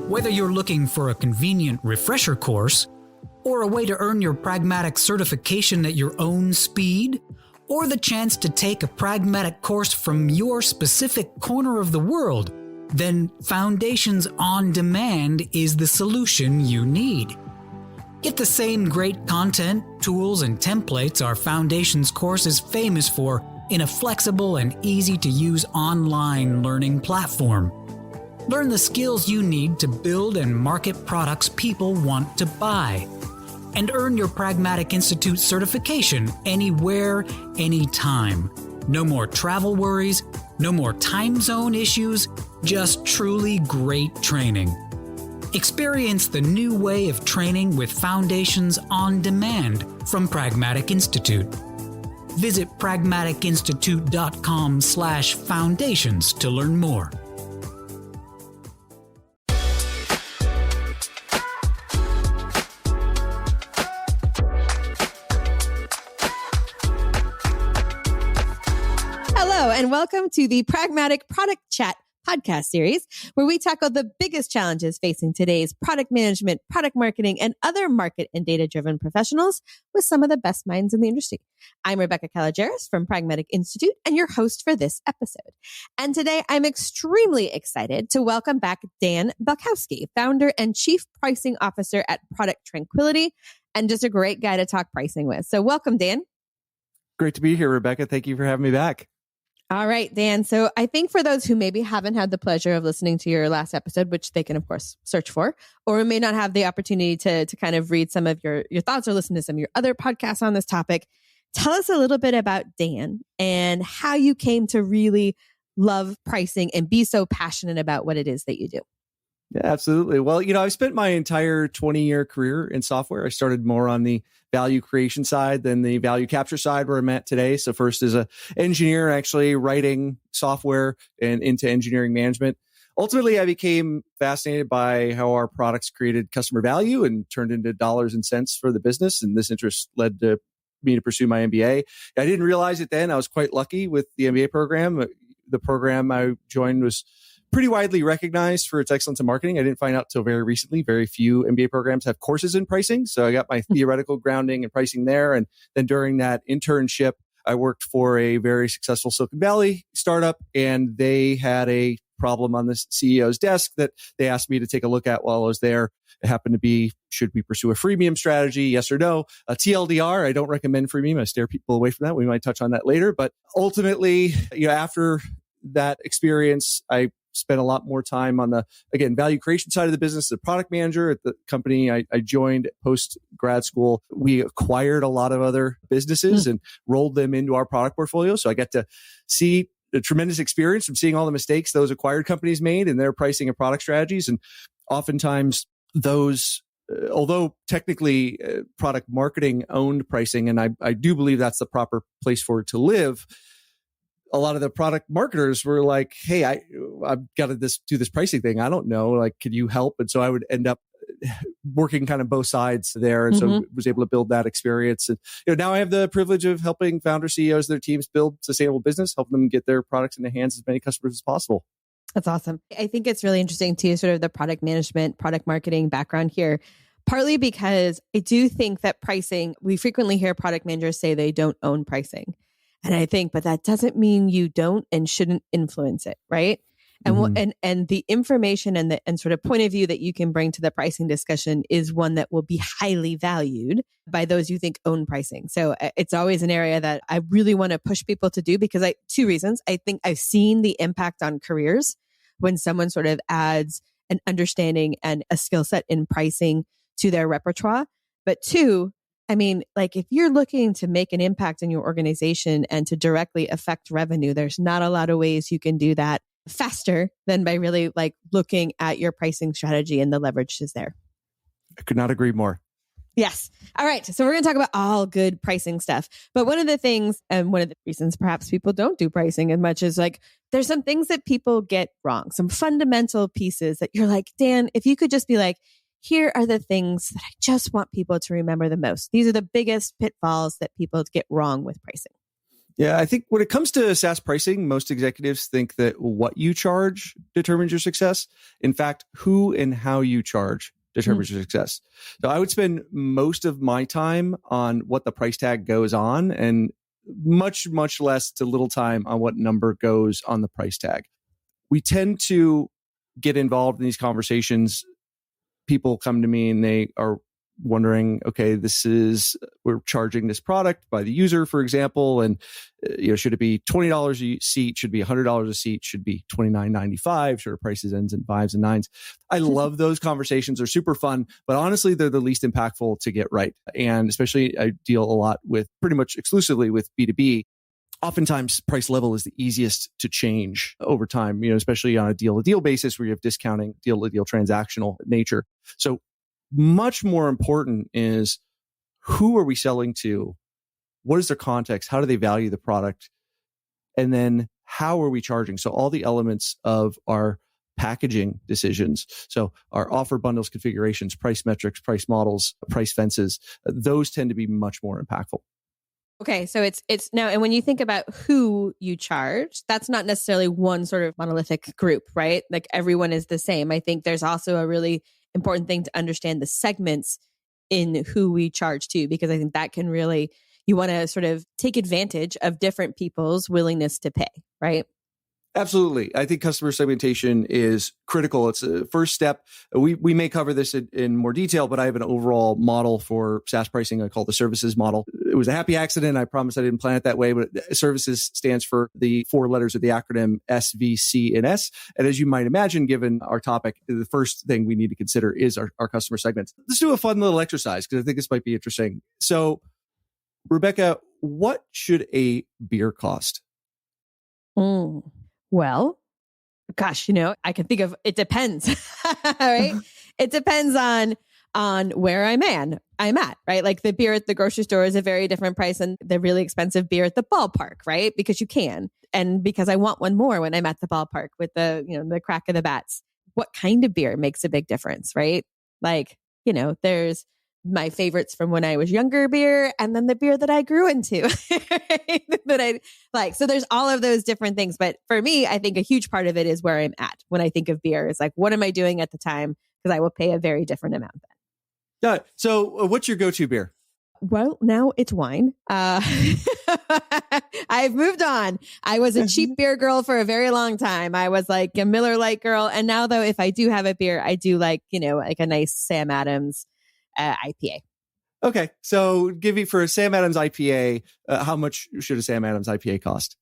Whether you're looking for a convenient refresher course, or a way to earn your Pragmatic certification at your own speed, or the chance to take a Pragmatic course from your specific corner of the world, then Foundations on Demand is the solution you need. Get the same great content, tools, and templates our Foundations course is famous for in a flexible and easy-to-use online learning platform. Learn the skills you need to build and market products people want to buy. And earn your Pragmatic Institute certification anywhere, anytime. No more travel worries, no more time zone issues, just truly great training. Experience the new way of training with Foundations on Demand from Pragmatic Institute. Visit pragmaticinstitute.com/foundations to learn more. Hello, and welcome to the Pragmatic Product Chat podcast series, where we tackle the biggest challenges facing today's product management, product marketing, and other market and data-driven professionals with some of the best minds in the industry. I'm Rebecca Kalogeris from Pragmatic Institute and your host for this episode. And today I'm extremely excited to welcome back Dan Balcauski, founder and chief pricing officer at Product Tranquility, and just a great guy to talk pricing with. So welcome, Dan. Great to be here, Rebecca. Thank you for having me back. All right, Dan. So I think for those who maybe haven't had the pleasure of listening to your last episode, which they can, of course, search for, or may not have the opportunity to kind of read some of your thoughts or listen to some of your other podcasts on this topic, tell us a little bit about Dan and how you came to really love pricing and be so passionate about what it is that you do. Yeah, absolutely. Well, I've spent my entire 20-year career in software. I started more on the value creation side than the value capture side where I'm at today. So first as an engineer, actually writing software and into engineering management. Ultimately, I became fascinated by how our products created customer value and turned into dollars and cents for the business. And this interest led to me to pursue my MBA. I didn't realize it then. I was quite lucky with the MBA program. The program I joined was pretty widely recognized for its excellence in marketing. I didn't find out till very recently. Very few MBA programs have courses in pricing. So I got my theoretical grounding in pricing there. And then during that internship, I worked for a very successful Silicon Valley startup, and they had a problem on the CEO's desk that they asked me to take a look at while I was there. It happened to be, should we pursue a freemium strategy? Yes or no? TLDR, I don't recommend freemium. I steer people away from that. We might touch on that later. But ultimately, after that experience, I spent a lot more time on the, again, value creation side of the business. The product manager at the company I joined post grad school, we acquired a lot of other businesses and rolled them into our product portfolio. So I got to see the tremendous experience from seeing all the mistakes those acquired companies made in their pricing and product strategies. And oftentimes those, although technically product marketing owned pricing, and I do believe that's the proper place for it to live, a lot of the product marketers were like, hey, I've got to do this pricing thing. I don't know. Like, could you help? And so I would end up working kind of both sides there. And so was able to build that experience. And now I have the privilege of helping founder CEOs, their teams build sustainable business, helping them get their products in the hands of as many customers as possible. That's awesome. I think it's really interesting too, sort of the product management, product marketing background here, partly because I do think that pricing, we frequently hear product managers say they don't own pricing. And I think, but that doesn't mean you don't and shouldn't influence it, right? And and the information and sort of point of view that you can bring to the pricing discussion is one that will be highly valued by those you think own pricing. So it's always an area that I really want to push people to do because two reasons. I think I've seen the impact on careers when someone sort of adds an understanding and a skill set in pricing to their repertoire. But two, I mean, like if you're looking to make an impact in your organization and to directly affect revenue, there's not a lot of ways you can do that faster than by really like looking at your pricing strategy and the leverage is there. I could not agree more. Yes. All right. So we're going to talk about all good pricing stuff. But one of the things, and one of the reasons perhaps people don't do pricing as much is like, there's some things that people get wrong, some fundamental pieces that you're like, Dan, if you could just be like, here are the things that I just want people to remember the most. These are the biggest pitfalls that people get wrong with pricing. Yeah, I think when it comes to SaaS pricing, most executives think that what you charge determines your success. In fact, who and how you charge determines your success. So I would spend most of my time on what the price tag goes on and much, much less to little time on what number goes on the price tag. We tend to get involved in these conversations. People come to me and they are wondering, okay, we're charging this product by the user, for example, and should it be $20 a seat? Should it be $100 a seat? Should it be $29.95? Should our prices ends in fives and nines? I love those conversations. They're super fun, but honestly, they're the least impactful to get right. And especially I deal a lot with pretty much exclusively with B2B. Oftentimes price level is the easiest to change over time, especially on a deal to deal basis where you have discounting, deal to deal transactional nature. So much more important is who are we selling to? What is their context? How do they value the product? And then how are we charging? So all the elements of our packaging decisions. So our offer bundles, configurations, price metrics, price models, price fences, those tend to be much more impactful. Okay, so it's now, and when you think about who you charge, that's not necessarily one sort of monolithic group, right? Like everyone is the same. I think there's also a really important thing to understand the segments in who we charge to, because I think that can really, you want to sort of take advantage of different people's willingness to pay, right? Absolutely. I think customer segmentation is critical. It's a first step. We may cover this in more detail, but I have an overall model for SaaS pricing I call the services model. It was a happy accident. I promise I didn't plan it that way, but services stands for the 4 letters of the acronym S, V, C, and S. And as you might imagine, given our topic, the first thing we need to consider is our customer segments. Let's do a fun little exercise because I think this might be interesting. So, Rebecca, what should a beer cost? Well, gosh, I can think of, it depends, right? It depends on where I'm at, right? Like the beer at the grocery store is a very different price than the really expensive beer at the ballpark, right? Because you can, and because I want one more when I'm at the ballpark with the crack of the bats. What kind of beer makes a big difference, right? Like, there's my favorites from when I was younger beer, and then the beer that I grew into that I like. So there's all of those different things. But for me, I think a huge part of it is where I'm at when I think of beer. It's like, what am I doing at the time? Because I will pay a very different amount then. Yeah. So what's your go-to beer? Well, now it's wine. I've moved on. I was a cheap beer girl for a very long time. I was like a Miller Lite girl. And now though, if I do have a beer, I do like a nice Sam Adams IPA. Okay. So give me for a Sam Adams IPA, how much should a Sam Adams IPA cost?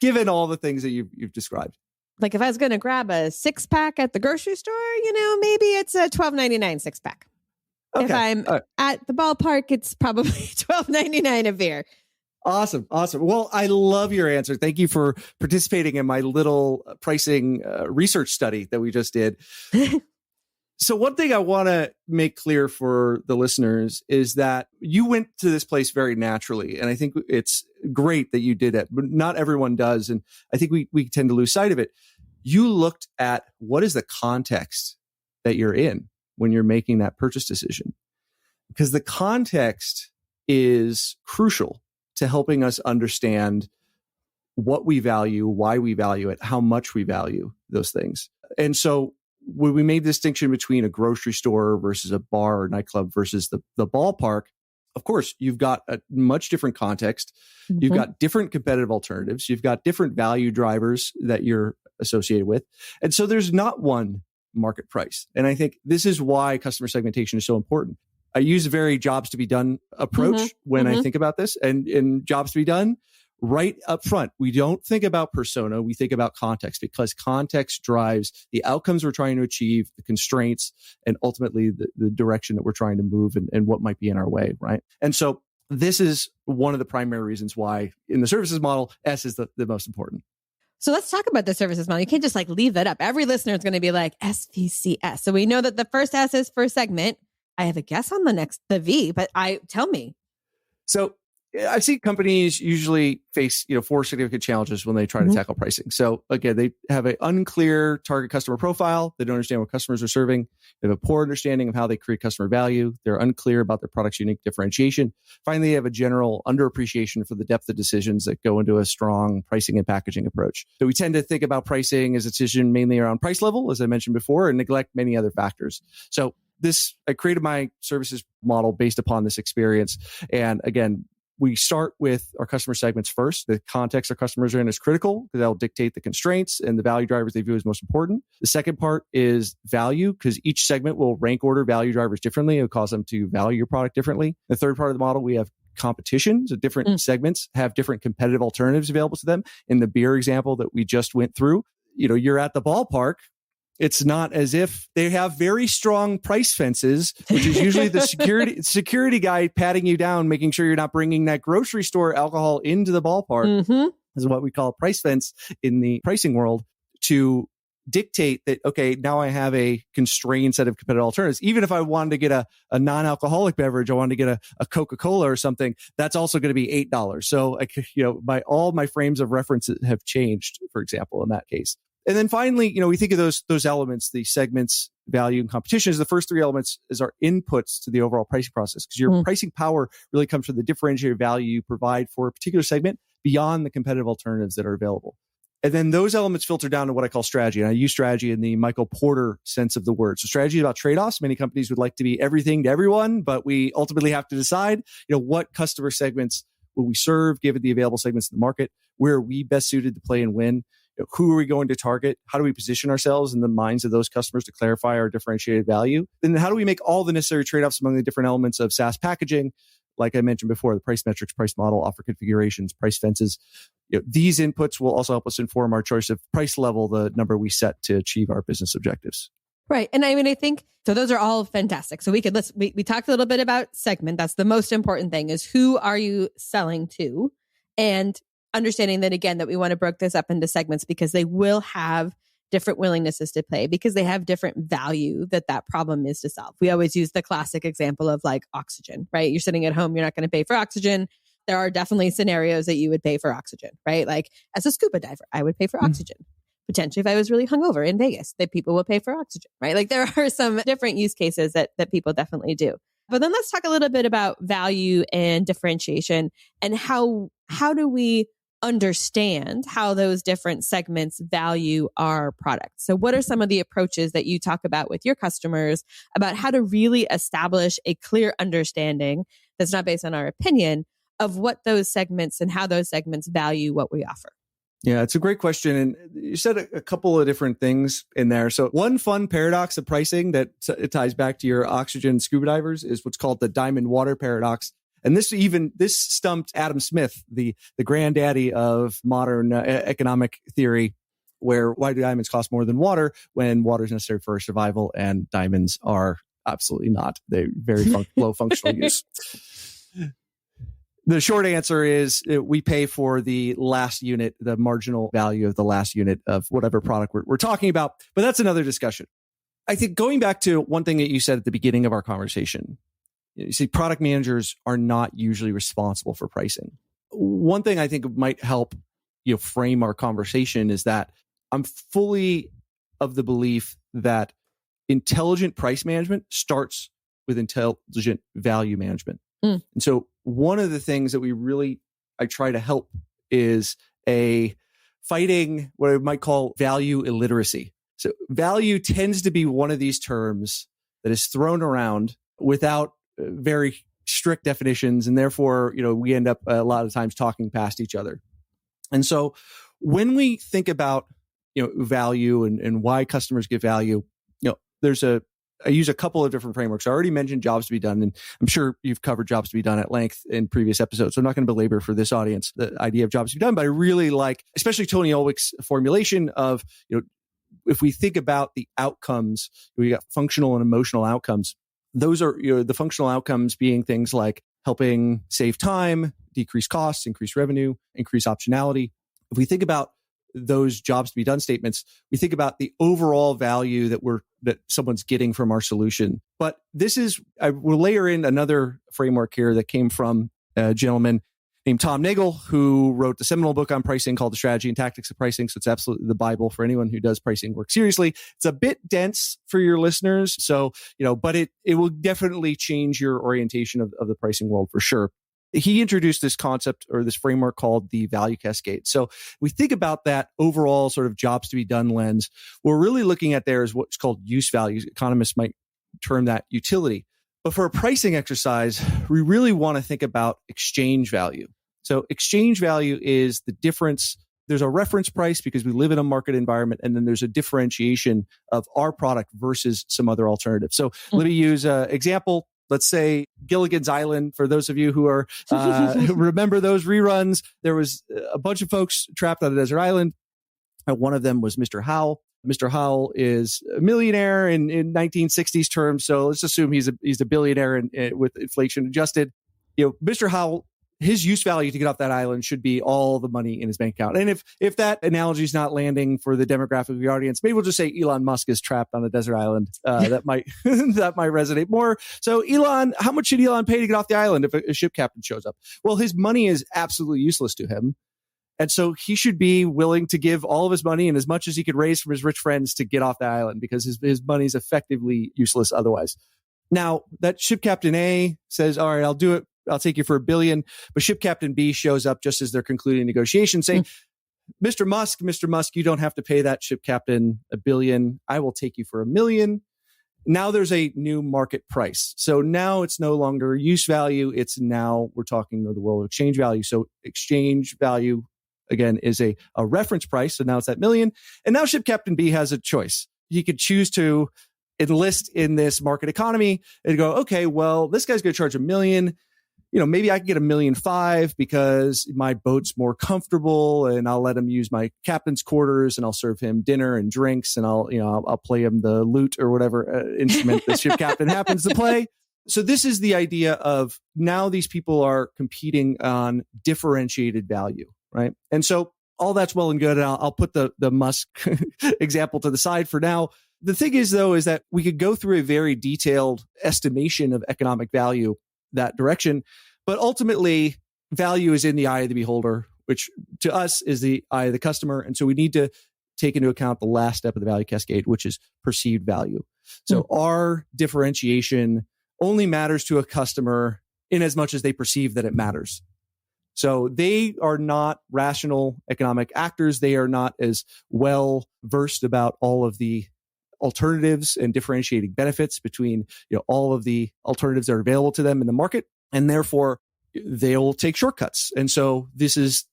Given all the things that you've described. Like if I was going to grab a 6-pack at the grocery store, maybe it's a $12.99 6-pack. Okay. If I'm at the ballpark, it's probably $12.99 a beer. Awesome. Well, I love your answer. Thank you for participating in my little pricing research study that we just did. So one thing I want to make clear for the listeners is that you went to this place very naturally. And I think it's great that you did it, but not everyone does. And I think we tend to lose sight of it. You looked at what is the context that you're in when you're making that purchase decision, because the context is crucial to helping us understand what we value, why we value it, how much we value those things. And so when we made the distinction between a grocery store versus a bar or nightclub versus the ballpark, of course, you've got a much different context. Mm-hmm. You've got different competitive alternatives. You've got different value drivers that you're associated with. And so there's not one market price. And I think this is why customer segmentation is so important. I use a very jobs to be done approach when I think about this, and in jobs to be done right up front. We don't think about persona. We think about context, because context drives the outcomes we're trying to achieve, the constraints, and ultimately the direction that we're trying to move and what might be in our way. Right. And so this is one of the primary reasons why in the services model, S is the most important. So let's talk about the services model. You can't just leave that up. Every listener is going to be like SVCS. So we know that the first S is for segment. I have a guess on the V, but tell me. So I see companies usually face, four significant challenges when they try to tackle pricing. So again, they have an unclear target customer profile. They don't understand what customers are serving. They have a poor understanding of how they create customer value. They're unclear about their product's unique differentiation. Finally, they have a general underappreciation for the depth of decisions that go into a strong pricing and packaging approach. So we tend to think about pricing as a decision mainly around price level, as I mentioned before, and neglect many other factors. So I created my services model based upon this experience. And again, we start with our customer segments first. The context our customers are in is critical because that will dictate the constraints and the value drivers they view as most important. The second part is value because each segment will rank order value drivers differently. It'll cause them to value your product differently. The third part of the model, we have competition. So different segments have different competitive alternatives available to them. In the beer example that we just went through, you're at the ballpark. It's not as if they have very strong price fences, which is usually the security guy patting you down, making sure you're not bringing that grocery store alcohol into the ballpark. This is what we call a price fence in the pricing world to dictate that, okay, now I have a constrained set of competitive alternatives. Even if I wanted to get a non-alcoholic beverage, I wanted to get a Coca-Cola or something, that's also going to be $8. So, all my frames of reference have changed, for example, in that case. And then finally, we think of those elements, the segments, value, and competition as the first three elements as our inputs to the overall pricing process. Because your pricing power really comes from the differentiated value you provide for a particular segment beyond the competitive alternatives that are available. And then those elements filter down to what I call strategy. And I use strategy in the Michael Porter sense of the word. So strategy is about trade-offs. Many companies would like to be everything to everyone, but we ultimately have to decide, what customer segments will we serve given the available segments in the market? Where are we best suited to play and win? Who are we going to target? How do we position ourselves in the minds of those customers to clarify our differentiated value? Then how do we make all the necessary trade-offs among the different elements of SaaS packaging? Like I mentioned before, the price metrics, price model, offer configurations, price fences. These inputs will also help us inform our choice of price level, the number we set to achieve our business objectives. Right. And I think, so those are all fantastic. So we talked a little bit about segment. That's the most important thing is who are you selling to? And understanding that, again, that we want to break this up into segments because they will have different willingnesses to pay because they have different value that problem is to solve. We always use the classic example of like oxygen, right? You're sitting at home, you're not going to pay for oxygen. There are definitely scenarios that you would pay for oxygen, right? Like as a scuba diver, I would pay for oxygen. Potentially if I was really hungover in Vegas, that people will pay for oxygen, right? Like there are some different use cases that people definitely do. But then let's talk a little bit about value and differentiation and how do we understand how those different segments value our product. So what are some of the approaches that you talk about with your customers about how to really establish a clear understanding that's not based on our opinion of what those segments and how those segments value what we offer? Yeah, it's a great question. And you said a couple of different things in there. So one fun paradox of pricing that it ties back to your oxygen scuba divers is what's called the diamond water paradox. And this stumped Adam Smith, the granddaddy of modern economic theory, where why do diamonds cost more than water when water is necessary for survival and diamonds are absolutely not. They're very low functional use. The short answer is we pay for the last unit, the marginal value of the last unit of whatever product we're talking about. But that's another discussion. I think going back to one thing that you said at the beginning of our conversation, you see, product managers are not usually responsible for pricing. One thing I think might help frame our conversation is that I'm fully of the belief that intelligent price management starts with intelligent value management. And so one of the things that I try to help is fighting what I might call value illiteracy. So value tends to be one of these terms that is thrown around without very strict definitions. And therefore, we end up a lot of times talking past each other. And so when we think about, value and why customers get value, I use a couple of different frameworks. I already mentioned jobs to be done, and I'm sure you've covered jobs to be done at length in previous episodes. So I'm not going to belabor for this audience the idea of jobs to be done, but I really like, especially Tony Ulwick's formulation of, if we think about the outcomes, we got functional and emotional outcomes. Those are, the functional outcomes being things like helping save time, decrease costs, increase revenue, increase optionality. If we think about those jobs to be done statements, we think about the overall value that someone's getting from our solution. But I will layer in another framework here that came from a gentleman named Tom Nagel, who wrote the seminal book on pricing called The Strategy and Tactics of Pricing. So it's absolutely the Bible for anyone who does pricing work seriously. It's a bit dense for your listeners. So, but it will definitely change your orientation of the pricing world for sure. He introduced this concept or this framework called the value cascade. So we think about that overall sort of jobs to be done lens. What we're really looking at there is what's called use values. Economists might term that utility. But for a pricing exercise, we really want to think about exchange value. So exchange value is the difference. There's a reference price because we live in a market environment, and then there's a differentiation of our product versus some other alternative. So let me use an example. Let's say Gilligan's Island. For those of you who are remember those reruns, there was a bunch of folks trapped on a desert island. One of them was Mr. Howell. Mr. Howell is a millionaire in 1960s terms. So let's assume he's a billionaire with inflation adjusted. Mr. Howell, his use value to get off that island should be all the money in his bank account. And if that analogy is not landing for the demographic of the audience, maybe we'll just say Elon Musk is trapped on a desert island. That might resonate more. So Elon, how much should Elon pay to get off the island if a ship captain shows up? Well, his money is absolutely useless to him. And so he should be willing to give all of his money and as much as he could raise from his rich friends to get off the island because his money is effectively useless otherwise. Now, that ship captain A says, all right, I'll do it. I'll take you for $1 billion. But ship captain B shows up just as they're concluding negotiations saying, Mr. Musk, you don't have to pay that ship captain $1 billion. I will take you for $1 million. Now there's a new market price. So now it's no longer use value. It's now we're talking of the world of exchange value. So exchange value, again, is a reference price. So now it's that $1 million. And now ship captain B has a choice. He could choose to enlist in this market economy and go, okay, well, this guy's going to charge $1 million. Maybe I can get $1.5 million because my boat's more comfortable and I'll let him use my captain's quarters and I'll serve him dinner and drinks and I'll play him the lute or whatever instrument the ship captain happens to play. So this is the idea of now these people are competing on differentiated value, right? And so all that's well and good. And I'll put the Musk example to the side for now. The thing is, though, is that we could go through a very detailed estimation of economic value that direction. But ultimately, value is in the eye of the beholder, which to us is the eye of the customer. And so we need to take into account the last step of the value cascade, which is perceived value. So our differentiation only matters to a customer in as much as they perceive that it matters. So they are not rational economic actors. They are not as well versed about all of the alternatives and differentiating benefits between all of the alternatives that are available to them in the market, and therefore they'll take shortcuts. And so this is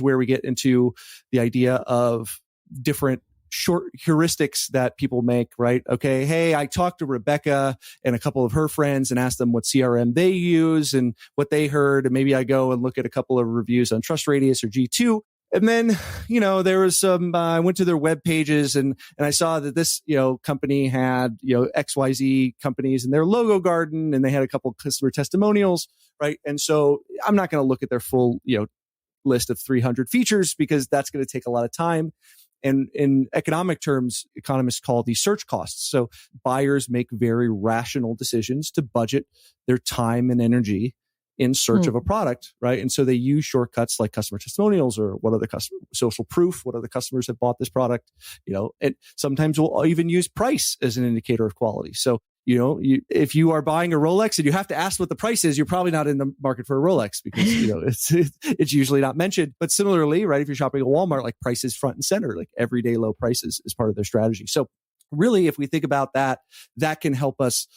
where we get into the idea of different short heuristics that people make, right? Okay, hey, I talked to Rebecca and a couple of her friends and asked them what CRM they use and what they heard, and maybe I go and look at a couple of reviews on Trust Radius or G2. And then, there was some, I went to their web pages and I saw that this, company had, XYZ companies in their logo garden and they had a couple of customer testimonials, right? And so I'm not going to look at their full, list of 300 features because that's going to take a lot of time. And in economic terms, economists call these search costs. So buyers make very rational decisions to budget their time and energy in search of a product, right? And so they use shortcuts like customer testimonials or what other customer social proof, what other customers have bought this product, and sometimes we'll even use price as an indicator of quality. So, if you are buying a Rolex and you have to ask what the price is, you're probably not in the market for a Rolex because, it's usually not mentioned. But similarly, right, if you're shopping at Walmart, like price is front and center, like everyday low prices is part of their strategy. So really, if we think about that, that can help us,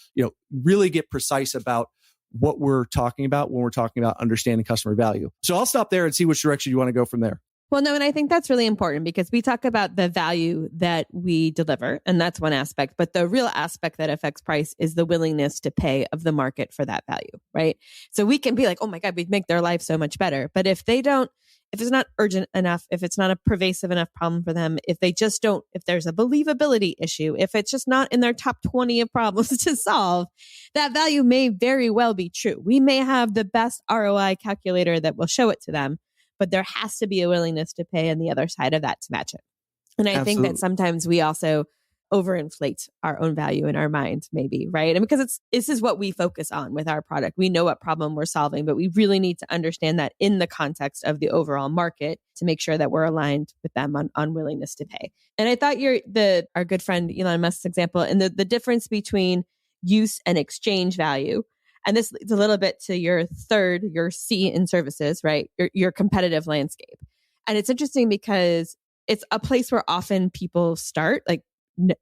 really get precise about what we're talking about when we're talking about understanding customer value. So I'll stop there and see which direction you want to go from there. Well, no, and I think that's really important because we talk about the value that we deliver, and that's one aspect. But the real aspect that affects price is the willingness to pay of the market for that value, right? So we can be like, oh my God, we'd make their life so much better. But if it's not urgent enough, if it's not a pervasive enough problem for them, if there's a believability issue, if it's just not in their top 20 of problems to solve, that value may very well be true. We may have the best ROI calculator that will show it to them, but there has to be a willingness to pay on the other side of that to match it. And I think that sometimes we also overinflate our own value in our mind, maybe, right? And because this is what we focus on with our product. We know what problem we're solving, but we really need to understand that in the context of the overall market to make sure that we're aligned with them on willingness to pay. And I thought our good friend Elon Musk's example and the difference between use and exchange value. And this leads a little bit to your C in services, right? Your competitive landscape. And it's interesting because it's a place where often people start, like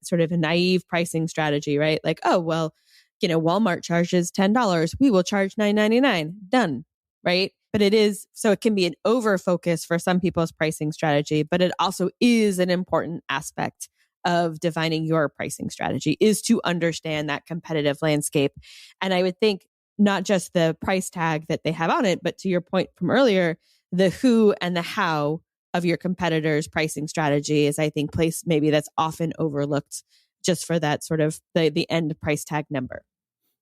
sort of a naive pricing strategy, right? Like, oh, well, Walmart charges $10. We will charge $9.99. Done, right? But it can be an over focus for some people's pricing strategy, but it also is an important aspect of defining your pricing strategy is to understand that competitive landscape. And I would think not just the price tag that they have on it, but to your point from earlier, the who and the how of your competitors' pricing strategy is, I think, place maybe that's often overlooked just for that sort of the end price tag number.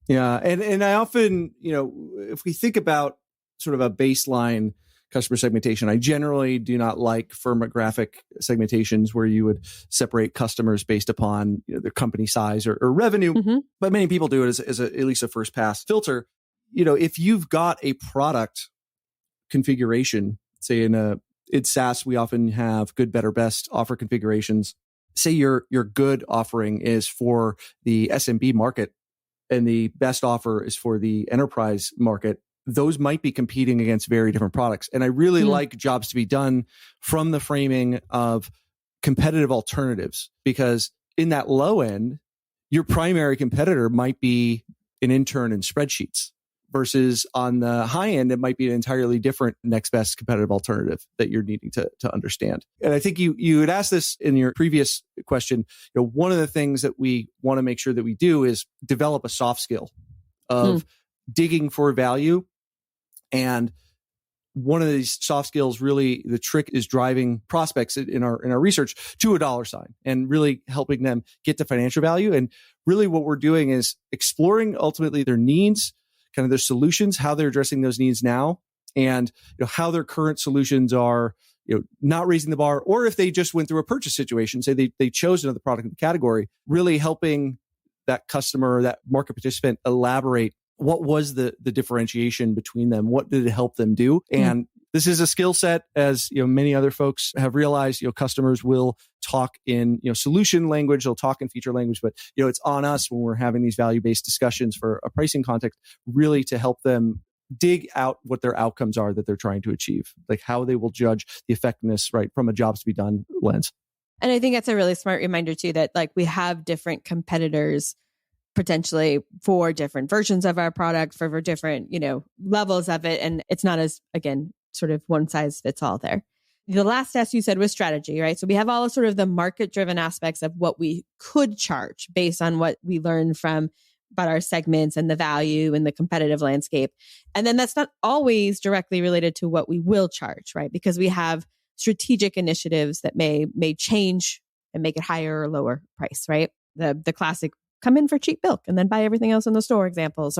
Yeah. And I often, if we think about sort of a baseline customer segmentation, I generally do not like firmographic segmentations where you would separate customers based upon their company size or revenue. Mm-hmm. But many people do it as at least a first pass filter. If you've got a product configuration, say in SaaS, we often have good, better, best offer configurations. Say your good offering is for the SMB market and the best offer is for the enterprise market. Those might be competing against very different products. And I really like jobs to be done from the framing of competitive alternatives, because in that low end, your primary competitor might be an intern in spreadsheets. Versus on the high end, it might be an entirely different next best competitive alternative that you're needing to understand. And I think you had asked this in your previous question. One of the things that we want to make sure that we do is develop a soft skill of digging for value. And one of these soft skills, really, the trick is driving prospects in our research to a dollar sign and really helping them get to financial value. And really what we're doing is exploring ultimately their needs, kind of their solutions, how they're addressing those needs now, and how their current solutions are not raising the bar, or if they just went through a purchase situation, say they chose another product in the category, really helping that customer, that market participant elaborate what was the differentiation between them, what did it help them do. And this is a skill set, as many other folks have realized. Customers will talk in solution language, they'll talk in feature language, but it's on us when we're having these value-based discussions for a pricing context, really to help them dig out what their outcomes are that they're trying to achieve, like how they will judge the effectiveness, right, from a jobs to be done lens. And I think that's a really smart reminder too, that like we have different competitors potentially for different versions of our product, for different, levels of it. And it's not as, again, sort of one size fits all there. The last S you said was strategy, right? So we have all sort of the market-driven aspects of what we could charge based on what we learned from about our segments and the value and the competitive landscape. And then that's not always directly related to what we will charge, right? Because we have strategic initiatives that may change and make it higher or lower price, right? The classic come in for cheap milk and then buy everything else in the store examples.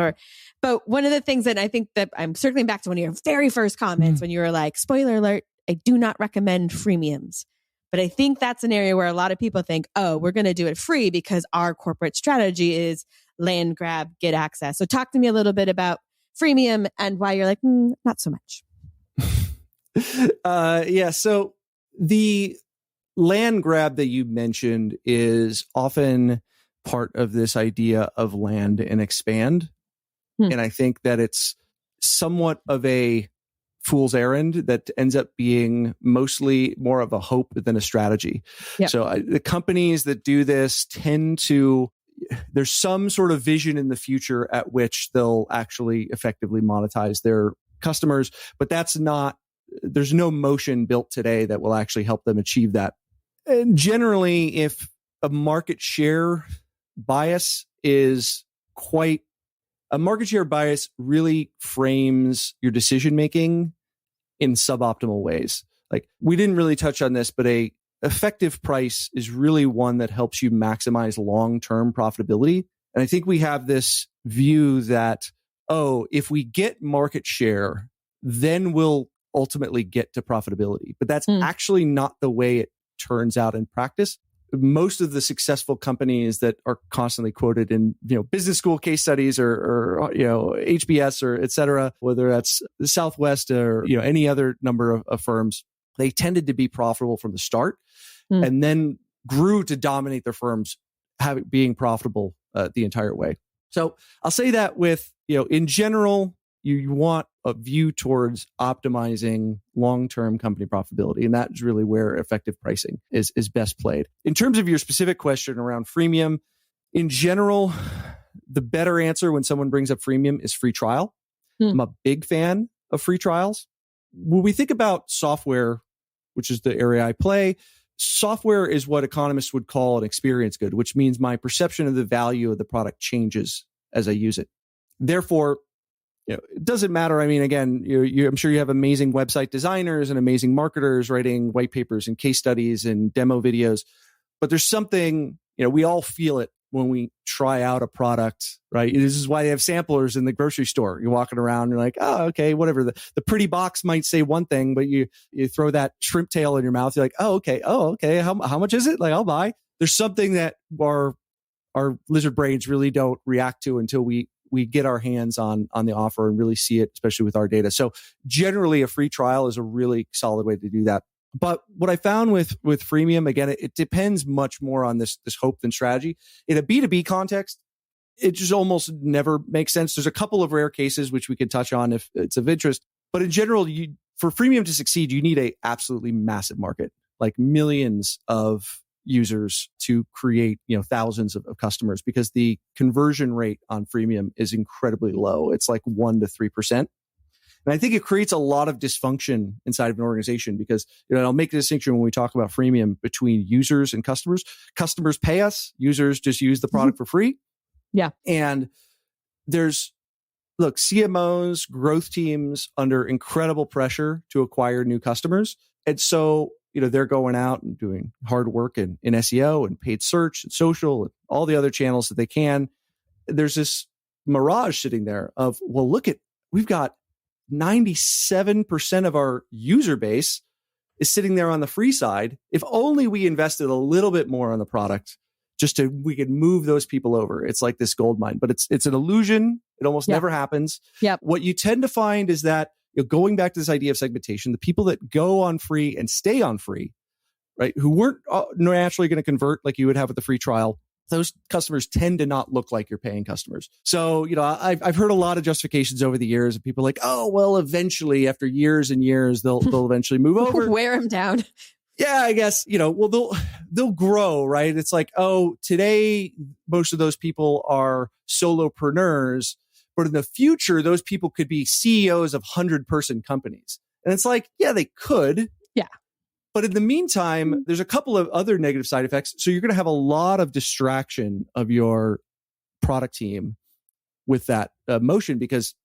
But one of the things that I think that I'm circling back to one of your very first comments when you were like, spoiler alert, I do not recommend freemiums. But I think that's an area where a lot of people think, oh, we're going to do it free because our corporate strategy is land grab, get access. So talk to me a little bit about freemium and why you're like, not so much. So the land grab that you mentioned is often part of this idea of land and expand. And I think that it's somewhat of a fool's errand that ends up being mostly more of a hope than a strategy. Yep. So the companies that do this tend to, there's some sort of vision in the future at which they'll actually effectively monetize their customers, but there's no motion built today that will actually help them achieve that. And generally, if a market share bias really frames your decision making in suboptimal ways. Like, we didn't really touch on this, but a effective price is really one that helps you maximize long-term profitability. And I think we have this view that, if we get market share, then we'll ultimately get to profitability. But that's actually not the way it turns out in practice. most of the successful companies that are constantly quoted in, business school case studies or HBS or et cetera, whether that's Southwest or, any other number of firms, they tended to be profitable from the start and then grew to dominate their firms being profitable the entire way. So I'll say that with, in general, you want a view towards optimizing long-term company profitability. And that's really where effective pricing is best played. In terms of your specific question around freemium, in general, the better answer when someone brings up freemium is free trial. I'm a big fan of free trials. When we think about software, which is the area I play, software is what economists would call an experience good, which means my perception of the value of the product changes as I use it. Therefore, it doesn't matter. I mean, again, I'm sure you have amazing website designers and amazing marketers writing white papers and case studies and demo videos. But there's something, we all feel it when we try out a product, right? This is why they have samplers in the grocery store. You're walking around, you're like, oh, okay, whatever. The pretty box might say one thing, but you throw that shrimp tail in your mouth. You're like, oh, okay. How much is it? Like, I'll buy. There's something that our lizard brains really don't react to until we get our hands on the offer and really see it, especially with our data. So generally a free trial is a really solid way to do that. But what I found with freemium, again, it depends much more on this hope than strategy. In a B2B context, it just almost never makes sense. There's a couple of rare cases which we could touch on if it's of interest. But in general, for freemium to succeed, you need a absolutely massive market, like millions of users to create, thousands of customers, because the conversion rate on freemium is incredibly low. It's like 1% to 3%. And I think it creates a lot of dysfunction inside of an organization because, I'll make a distinction when we talk about freemium between users and customers. Customers pay us, users just use the product for free. Yeah. And CMOs, growth teams under incredible pressure to acquire new customers. And so, they're going out and doing hard work in SEO and paid search and social and all the other channels that they can. There's this mirage sitting there of, well, we've got 97% of our user base is sitting there on the free side. If only we invested a little bit more on the product, we could move those people over. It's like this gold mine, but it's an illusion. It almost never happens. Yep. What you tend to find is that, going back to this idea of segmentation, the people that go on free and stay on free, right, who weren't naturally going to convert like you would have with the free trial, those customers tend to not look like your paying customers. So, I've heard a lot of justifications over the years of people like, oh, well, eventually, after years and years, they'll eventually move over. Wear them down. Yeah, I guess, they'll grow, right? It's like, oh, today, most of those people are solopreneurs, but in the future, those people could be CEOs of 100-person companies. And it's like, yeah, they could. Yeah. But in the meantime, there's a couple of other negative side effects. So you're going to have a lot of distraction of your product team with that motion, because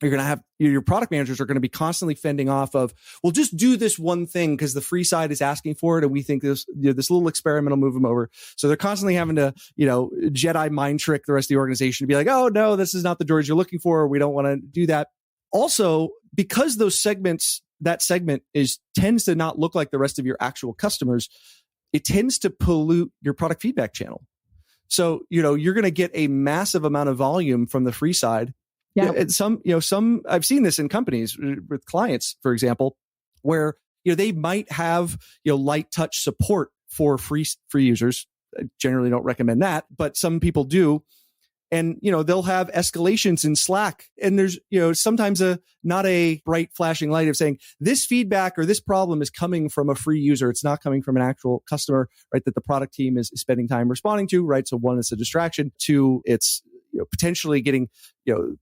you're going to have your product managers are going to be constantly fending off of, well, just do this one thing because the free side is asking for it. And we think this little experiment will move them over. So they're constantly having to, Jedi mind trick the rest of the organization to be like, oh, no, this is not the George you're looking for. We don't want to do that. Also, because that segment tends to not look like the rest of your actual customers, it tends to pollute your product feedback channel. So, you're going to get a massive amount of volume from the free side. Yeah. And some I've seen this in companies with clients, for example, where, they might have, light touch support for free users. I generally don't recommend that, but some people do. And, they'll have escalations in Slack. And there's, sometimes not a bright flashing light of saying this feedback or this problem is coming from a free user. It's not coming from an actual customer, right? That the product team is spending time responding to, right? So one, it's a distraction. Two, it's, potentially getting,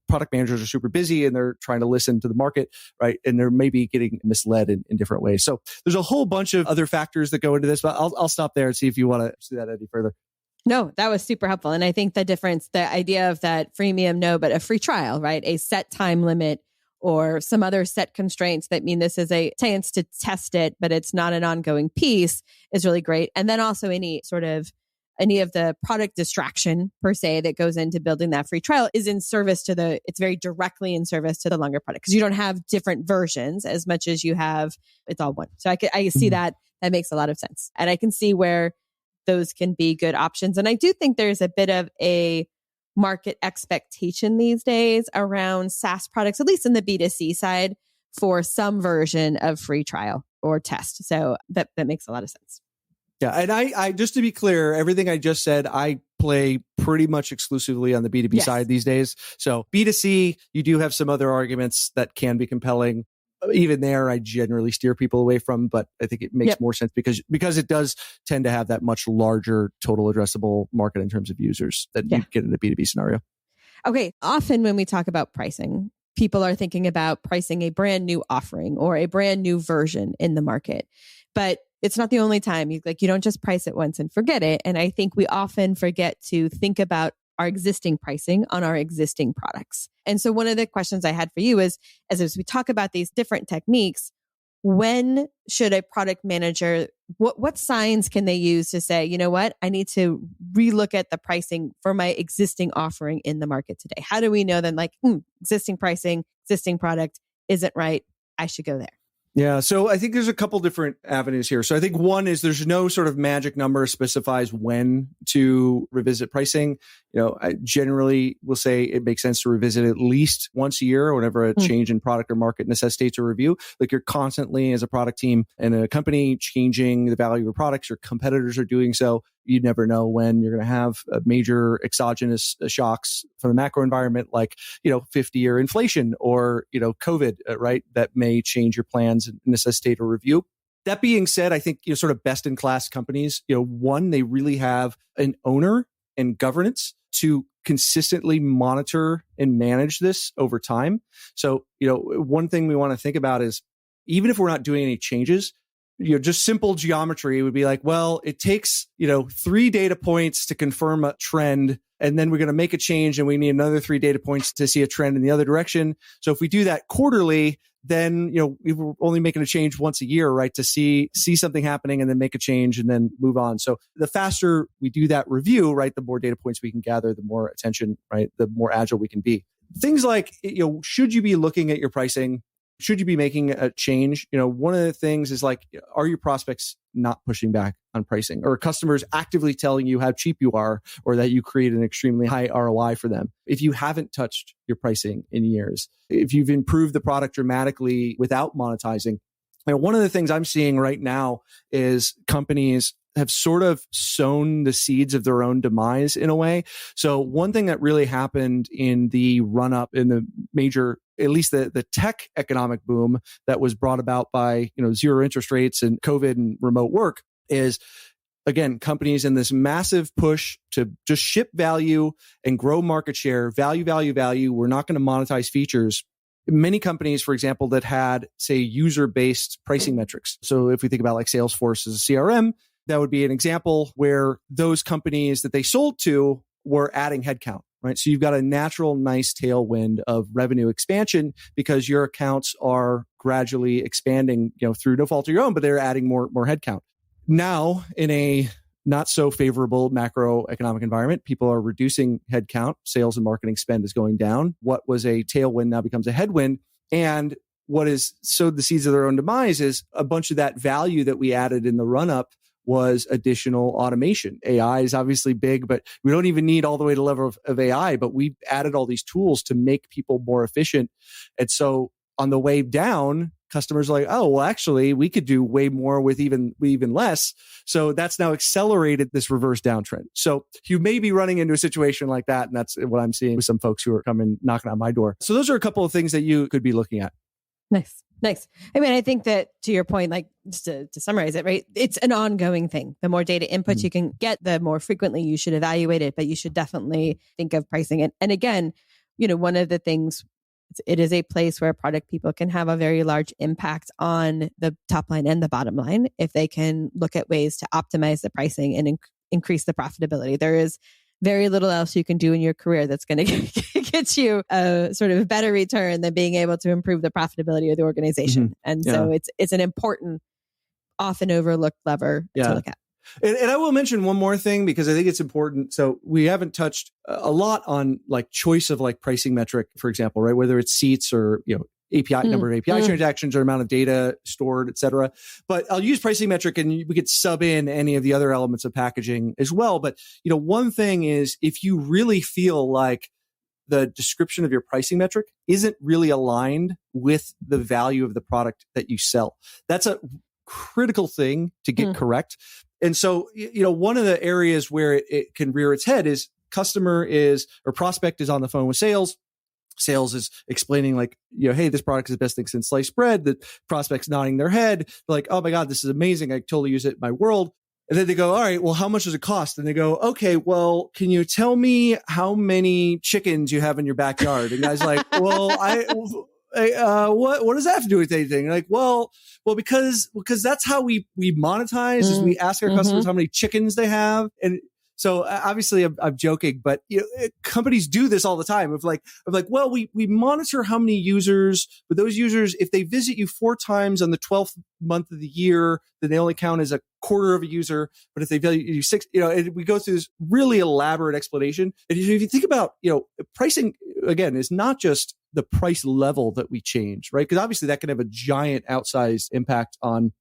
product managers are super busy and they're trying to listen to the market, right? And they're maybe getting misled in different ways. So there's a whole bunch of other factors that go into this, but I'll stop there and see if you want to see that any further. No, that was super helpful. And I think the idea of that freemium, no, but a free trial, right? A set time limit or some other set constraints that mean this is a chance to test it, but it's not an ongoing piece is really great. And then also any of the product distraction per se that goes into building that free trial is it's very directly in service to the longer product, because you don't have different versions as much as you have, it's all one. So I see that makes a lot of sense. And I can see where those can be good options. And I do think there's a bit of a market expectation these days around SaaS products, at least in the B2C side, for some version of free trial or test. So that makes a lot of sense. Yeah. And I just to be clear, everything I just said, I play pretty much exclusively on the B2B side these days. So B2C, you do have some other arguments that can be compelling. Even there, I generally steer people away from, but I think it makes more sense because it does tend to have that much larger total addressable market in terms of users that you get in a B2B scenario. Okay. Often when we talk about pricing, people are thinking about pricing a brand new offering or a brand new version in the market. But it's not the only time. You don't just price it once and forget it. And I think we often forget to think about our existing pricing on our existing products. And so one of the questions I had for you is, as we talk about these different techniques, when should a product manager, what signs can they use to say, you know what, I need to relook at the pricing for my existing offering in the market today? How do we know then existing pricing, existing product isn't right, I should go there? Yeah. So I think there's a couple different avenues here. So I think one is there's no sort of magic number specifies when to revisit pricing. I generally will say it makes sense to revisit at least once a year whenever a change in product or market necessitates a review. Like you're constantly as a product team and a company changing the value of your products. Your competitors are doing so. You never know when you're going to have major exogenous shocks from the macro environment, like, 50-year inflation or, COVID, right? That may change your plans and necessitate a review. That being said, I think, sort of best in class companies, one, they really have an owner and governance to consistently monitor and manage this over time. So, one thing we want to think about is even if we're not doing any changes, just simple geometry would be like, well, it takes, 3 data points to confirm a trend. And then we're going to make a change and we need another 3 data points to see a trend in the other direction. So if we do that quarterly, then, we're only making a change once a year, right? To see something happening and then make a change and then move on. So the faster we do that review, right? The more data points we can gather, the more attention, right? The more agile we can be. Things like, should you be looking at your pricing? Should you be making a change? One of the things is like, are your prospects not pushing back on pricing? Or are customers actively telling you how cheap you are or that you create an extremely high ROI for them? If you haven't touched your pricing in years, if you've improved the product dramatically without monetizing, one of the things I'm seeing right now is companies have sort of sown the seeds of their own demise in a way. So one thing that really happened in the run up in the major, at least the tech economic boom that was brought about by, zero interest rates and COVID and remote work is, again, companies in this massive push to just ship value and grow market share, value. We're not going to monetize features. Many companies, for example, that had, say, user-based pricing metrics. So if we think about like Salesforce as a CRM, that would be an example where those companies that they sold to were adding headcount, right? So you've got a natural, nice tailwind of revenue expansion because your accounts are gradually expanding, through no fault of your own, but they're adding more headcount. Now, in a not so favorable macroeconomic environment, people are reducing headcount. Sales and marketing spend is going down. What was a tailwind now becomes a headwind. And what is sowed the seeds of their own demise is a bunch of that value that we added in the run-up was additional automation. AI is obviously big, but we don't even need all the way to the level of AI, but we added all these tools to make people more efficient. And so on the way down, customers are like, oh, well, actually, we could do way more with even less. So that's now accelerated this reverse downtrend. So you may be running into a situation like that. And that's what I'm seeing with some folks who are coming knocking on my door. So those are a couple of things that you could be looking at. Nice. I mean, I think that to your point, like just to summarize it, right? It's an ongoing thing. The more data inputs you can get, the more frequently you should evaluate it, but you should definitely think of pricing it. And again, one of the things, it is a place where product people can have a very large impact on the top line and the bottom line if they can look at ways to optimize the pricing and increase the profitability. There is very little else you can do in your career that's going to get you a sort of better return than being able to improve the profitability of the organization. And so it's an important, often overlooked lever to look at. And I will mention one more thing because I think it's important. So we haven't touched a lot on like choice of like pricing metric, for example, right? Whether it's seats or, API number of API transactions or amount of data stored, et cetera. But I'll use pricing metric, and we could sub in any of the other elements of packaging as well. But one thing is, if you really feel like the description of your pricing metric isn't really aligned with the value of the product that you sell, that's a critical thing to get correct. And so, one of the areas where it can rear its head is prospect is on the phone with sales. Sales is explaining like, hey, this product is the best thing since sliced bread. The prospect's nodding their head. They're like, oh my God, this is amazing. I totally use it in my world. And then they go, all right, well, how much does it cost? And they go, okay, well, can you tell me how many chickens you have in your backyard? And guy's like, well, what does that have to do with anything? Like, well, because that's how we monetize is we ask our customers how many chickens they have. And so obviously I'm joking, but companies do this all the time of like, well, we monitor how many users, but those users, if they visit you 4 times on the 12th month of the year, then they only count as a quarter of a user. But if they value you 6, we go through this really elaborate explanation. And if you think about, pricing again is not just the price level that we change, right? Because obviously that can have a giant outsized impact on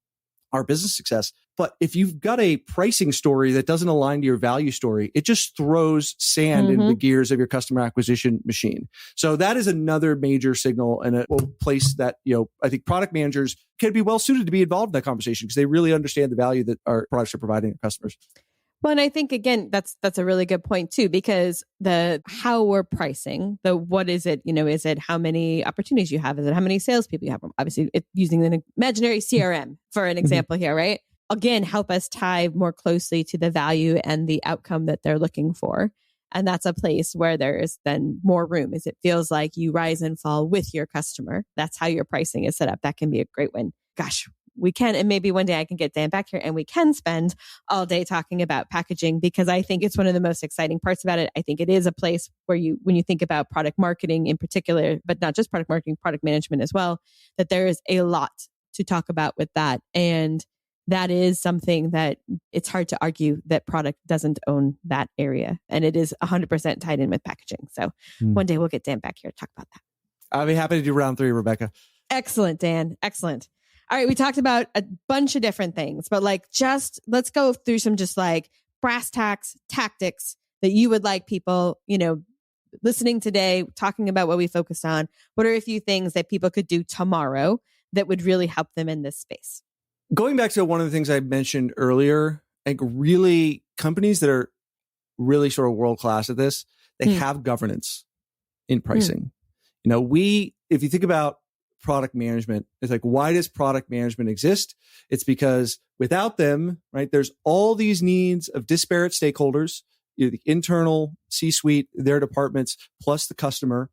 our business success. But if you've got a pricing story that doesn't align to your value story, it just throws sand into the gears of your customer acquisition machine. So that is another major signal and a place that, I think product managers can be well suited to be involved in that conversation because they really understand the value that our products are providing our customers. Well, and I think, again, that's a really good point too, because the how we're pricing, the what is it, is it how many opportunities you have? Is it how many salespeople you have? Obviously, using an imaginary CRM for an example here, right? Again, help us tie more closely to the value and the outcome that they're looking for. And that's a place where there is then more room, as it feels like you rise and fall with your customer. That's how your pricing is set up. That can be a great win. Gosh, we can, and maybe one day I can get Dan back here and we can spend all day talking about packaging, because I think it's one of the most exciting parts about it. I think it is a place where when you think about product marketing in particular, but not just product marketing, product management as well, that there is a lot to talk about with that. And that is something that it's hard to argue that product doesn't own that area. And it is 100% tied in with packaging. So one day we'll get Dan back here to talk about that. I'll be happy to do round 3, Rebecca. Excellent, Dan. Excellent. All right, we talked about a bunch of different things, but let's go through some just brass tacks tactics that you would like people, listening today, talking about what we focused on. What are a few things that people could do tomorrow that would really help them in this space? Going back to one of the things I mentioned earlier, I think really companies that are really sort of world-class at this, they have governance in pricing. If you think about product management, it's like, why does product management exist? It's because without them, right, there's all these needs of disparate stakeholders, the internal C-suite, their departments, plus the customer,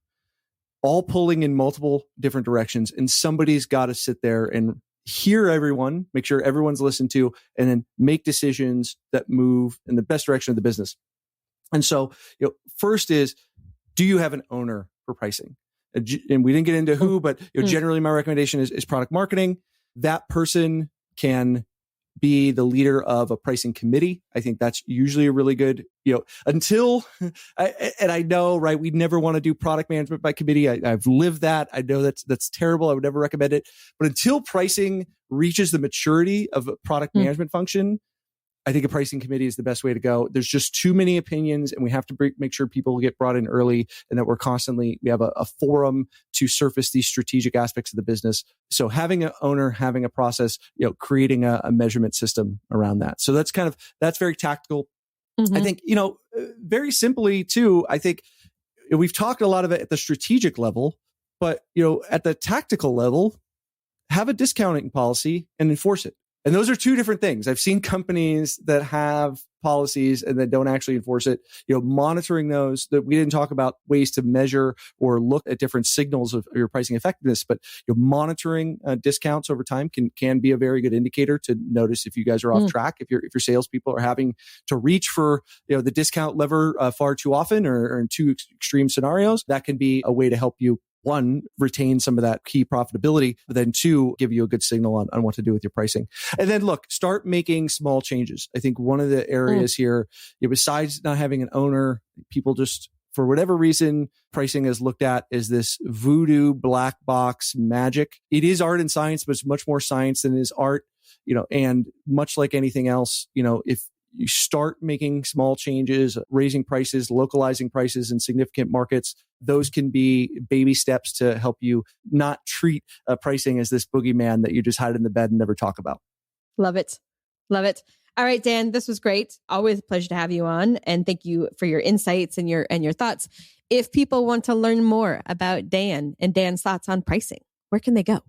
all pulling in multiple different directions. And somebody's got to sit there and hear everyone, make sure everyone's listened to, and then make decisions that move in the best direction of the business. And so, first is, do you have an owner for pricing? And we didn't get into who, but generally my recommendation is product marketing. That person can be the leader of a pricing committee. I think that's usually a really good, until, I know, right, we never want to do product management by committee. I've lived that. I know that's terrible. I would never recommend it. But until pricing reaches the maturity of a product management function, I think a pricing committee is the best way to go. There's just too many opinions, and we have to make sure people get brought in early, and that we have a forum to surface these strategic aspects of the business. So having an owner, having a process, creating a measurement system around that. So that's very tactical. I think, very simply too, I think we've talked a lot of it at the strategic level, but, at the tactical level, have a discounting policy and enforce it. And those are two different things. I've seen companies that have policies and that don't actually enforce it. Monitoring those, that we didn't talk about ways to measure or look at different signals of your pricing effectiveness, but monitoring discounts over time can be a very good indicator to notice if you guys are off track. If your salespeople are having to reach for the discount lever far too often or in too extreme scenarios, that can be a way to help you, one, retain some of that key profitability, but then two, give you a good signal on what to do with your pricing. And then look, start making small changes. I think one of the areas here, besides not having an owner, people just for whatever reason, pricing is looked at as this voodoo black box magic. It is art and science, but it's much more science than it is art, and much like anything else, if you start making small changes, raising prices, localizing prices in significant markets, those can be baby steps to help you not treat pricing as this boogeyman that you just hide in the bed and never talk about. Love it. Love it. All right, Dan, this was great. Always a pleasure to have you on. And thank you for your insights and your thoughts. If people want to learn more about Dan and Dan's thoughts on pricing, where can they go?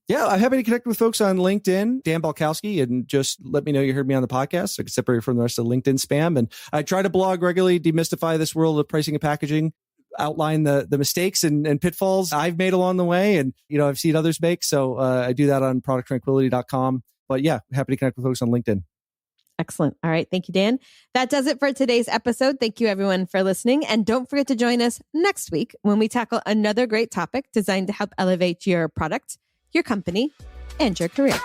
Yeah, I'm happy to connect with folks on LinkedIn, Dan Balcauski, and just let me know you heard me on the podcast so I can separate from the rest of LinkedIn spam. And I try to blog regularly, demystify this world of pricing and packaging, outline the mistakes and pitfalls I've made along the way and, I've seen others make. So I do that on producttranquility.com. But yeah, happy to connect with folks on LinkedIn. Excellent. All right. Thank you, Dan. That does it for today's episode. Thank you, everyone, for listening. And don't forget to join us next week when we tackle another great topic designed to help elevate your product, your company, and your career.